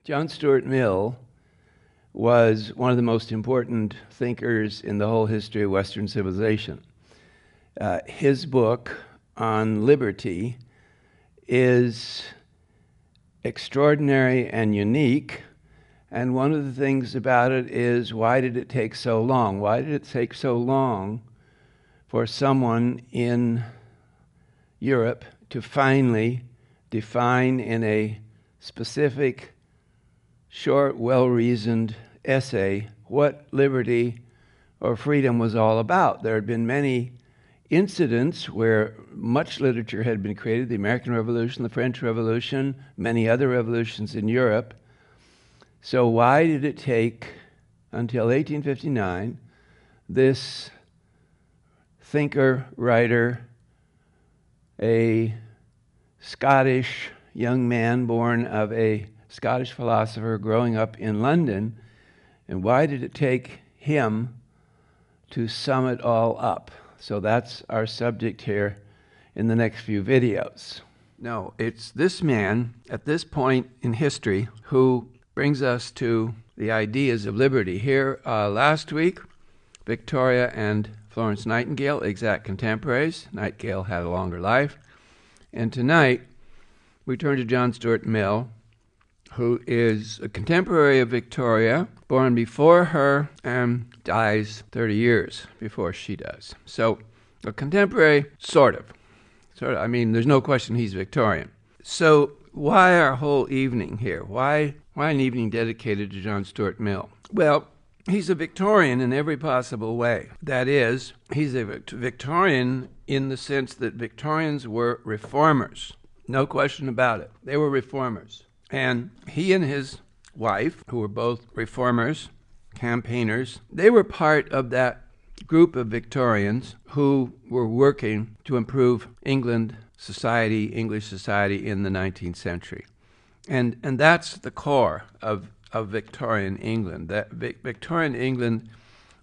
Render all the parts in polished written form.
John Stuart Mill was one of the most important thinkers in the whole history of Western civilization. His book on liberty is extraordinary and unique, and one of the things about it is, why did it take so long? Why did it take so long for someone in Europe to finally define in a specific, short, well-reasoned essay what liberty or freedom was all about? There had been many incidents where much literature had been created, the American Revolution, the French Revolution, many other revolutions in Europe. So why did it take until 1859 this thinker, writer, a Scottish young man born of a Scottish philosopher growing up in London, and why did it take him to sum it all up? So that's our subject here in the next few videos. No, it's this man at this point in history who brings us to the ideas of liberty. Here last week, Victoria and Florence Nightingale, exact contemporaries. Nightingale had a longer life. And tonight, we turn to John Stuart Mill, who is a contemporary of Victoria, born before her and dies 30 years before she does. So a contemporary, sort of. I mean, there's no question he's Victorian. So why our whole evening here? Why an evening dedicated to John Stuart Mill? Well, he's a Victorian in every possible way. That is, he's a Victorian in the sense that Victorians were reformers. No question about it. They were reformers. And he and his wife, who were both reformers, campaigners, they were part of that group of Victorians who were working to improve English society in the 19th century. And that's the core of Victorian England. That Victorian England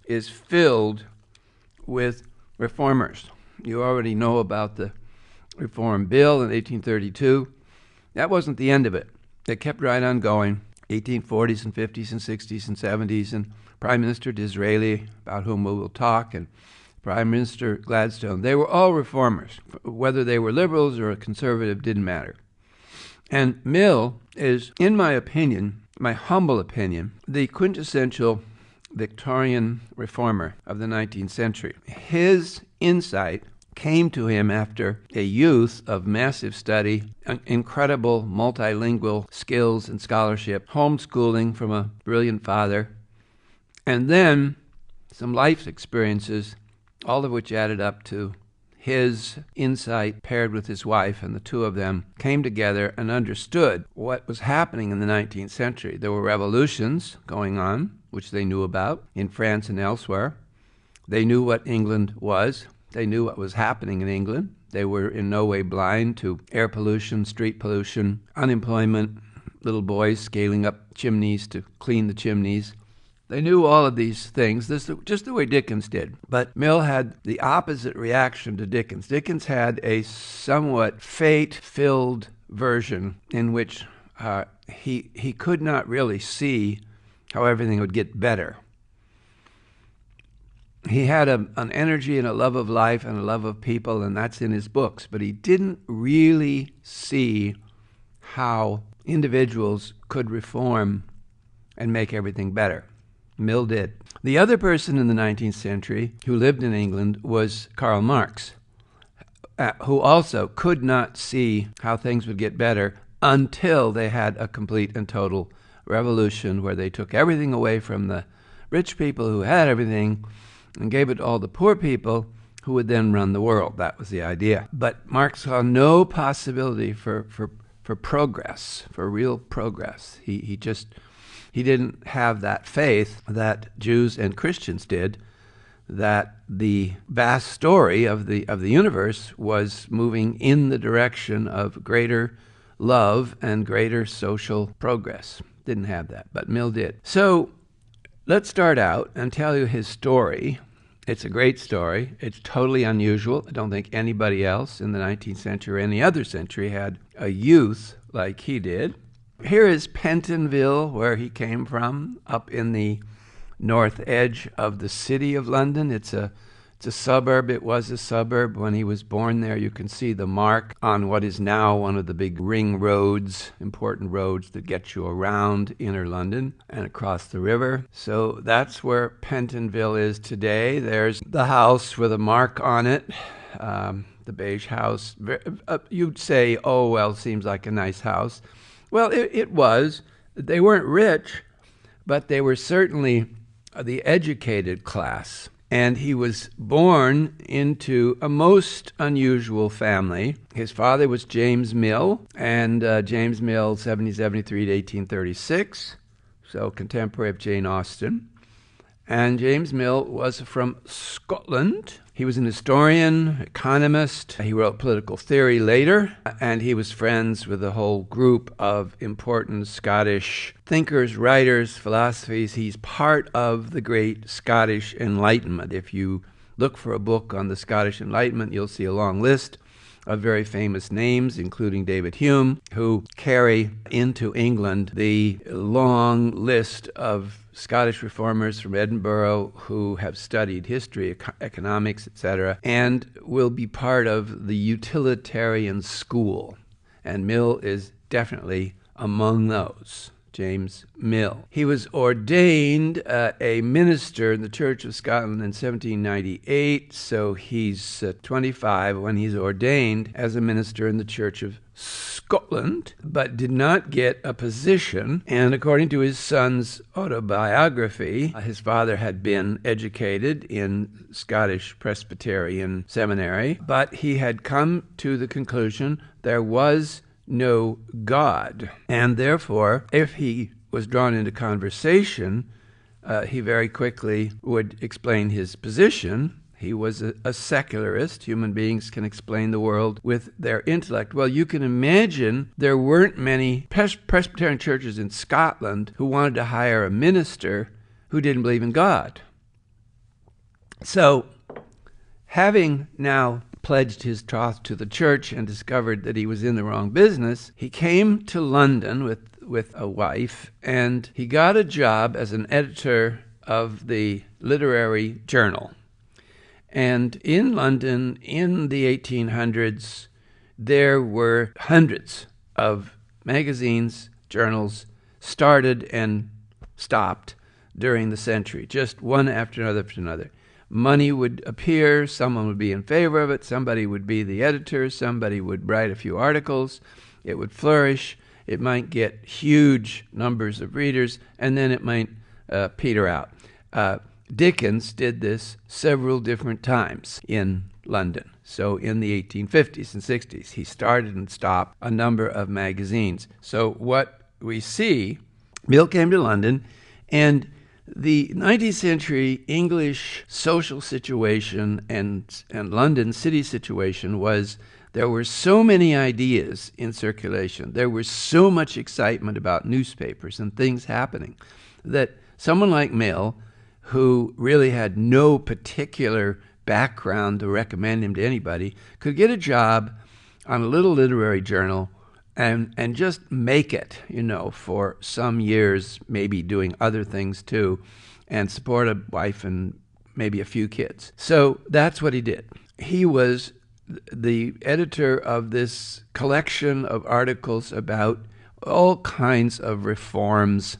is filled with reformers. You already know about the Reform Bill in 1832. That wasn't the end of it. It kept right on going, 1840s and 50s and 60s and 70s, and Prime Minister Disraeli, about whom we will talk, and Prime Minister Gladstone, they were all reformers. Whether they were liberals or a conservative didn't matter. And Mill is, in my opinion, my humble opinion, the quintessential Victorian reformer of the 19th century. His insight came to him after a youth of massive study, incredible multilingual skills and scholarship, homeschooling from a brilliant father, and then some life experiences, all of which added up to his insight paired with his wife, and the two of them came together and understood what was happening in the 19th century. There were revolutions going on, which they knew about in France and elsewhere. They knew what England was. They knew what was happening in England. They were in no way blind to air pollution, street pollution, unemployment, little boys scaling up chimneys to clean the chimneys. They knew all of these things, just the way Dickens did. But Mill had the opposite reaction to Dickens. Dickens had a somewhat fate-filled version in which he could not really see how everything would get better. He had an energy and a love of life and a love of people, and that's in his books. But he didn't really see how individuals could reform and make everything better. Mill did. The other person in the 19th century who lived in England was Karl Marx, who also could not see how things would get better until they had a complete and total revolution where they took everything away from the rich people who had everything and gave it to all the poor people who would then run the world. That was the idea. But Marx saw no possibility for progress, for real progress. He didn't have that faith that Jews and Christians did, that the vast story of the universe was moving in the direction of greater love and greater social progress. Didn't have that, but Mill did. So let's start out and tell you his story. It's a great story. It's totally unusual. I don't think anybody else in the 19th century or any other century had a youth like he did. here is Pentonville, where he came from, up in the north edge of the city of London. It's a suburb. It was a suburb when he was born there. You can see the mark on what is now one of the big ring roads, important roads that get you around inner London and across the river. So that's where Pentonville is today. There's the house with a mark on it, the beige house. You'd say, oh, well, seems like a nice house. Well, it was. They weren't rich, but they were certainly the educated class. And he was born into a most unusual family. His father was James Mill, and James Mill, 1773 to 1836, so contemporary of Jane Austen. And James Mill was from Scotland. He was an historian, economist. He wrote political theory later, and he was friends with a whole group of important Scottish thinkers, writers, philosophies. He's part of the great Scottish Enlightenment. If you look for a book on the Scottish Enlightenment, you'll see a long list of very famous names, including David Hume, who carry into England the long list of Scottish reformers from Edinburgh who have studied history, economics, etc., and will be part of the utilitarian school. And Mill is definitely among those. James Mill. He was ordained a minister in the Church of Scotland in 1798, so he's 25 when he's ordained as a minister in the Church of Scotland, but did not get a position. And according to his son's autobiography, his father had been educated in Scottish Presbyterian seminary, but he had come to the conclusion there was no God. And therefore, if he was drawn into conversation, he very quickly would explain his position. He was a secularist. Human beings can explain the world with their intellect. Well, you can imagine there weren't many Presbyterian churches in Scotland who wanted to hire a minister who didn't believe in God. So, having now pledged his troth to the church and discovered that he was in the wrong business, he came to London with a wife, and he got a job as an editor of the literary journal. And in London, in the 1800s, there were hundreds of magazines, journals, started and stopped during the century, just one after another after another. Money would appear, someone would be in favor of it, somebody would be the editor, somebody would write a few articles, it would flourish, it might get huge numbers of readers, and then it might peter out. Dickens did this several different times in London. So in the 1850s and 60s, he started and stopped a number of magazines. So what we see, Mill came to London, and the 19th century English social situation and London city situation was there were so many ideas in circulation. There was so much excitement about newspapers and things happening that someone like Mill, who really had no particular background to recommend him to anybody, could get a job on a little literary journal and just make it, for some years, maybe doing other things too, and support a wife and maybe a few kids. So that's what he did. He was the editor of this collection of articles about all kinds of reforms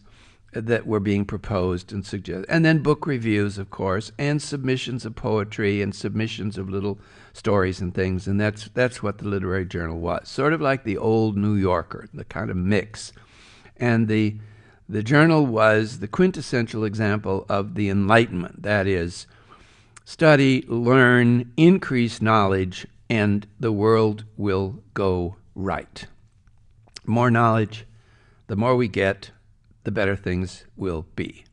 that were being proposed and suggested. And then book reviews, of course, and submissions of poetry and submissions of little stories and things. And that's what the literary journal was, sort of like the old New Yorker, the kind of mix. And the journal was the quintessential example of the Enlightenment. That is, study, learn, increase knowledge, and the world will go right. More knowledge, the more we get, the better things will be.